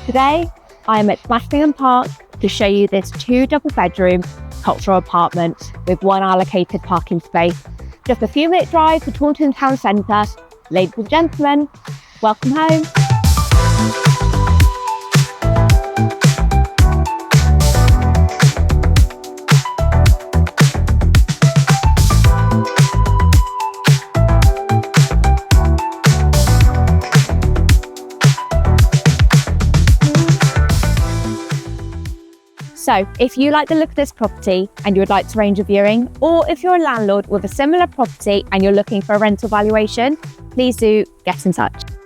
Today, I am at Massingham Park to show you this 2 double-bedroom cultural apartment with 1 allocated parking space. Just a few minute drive to Taunton town centre. Ladies and gentlemen, welcome home. So if you like the look of this property and you would like to arrange a viewing, or if you're a landlord with a similar property and you're looking for a rental valuation, please do get in touch.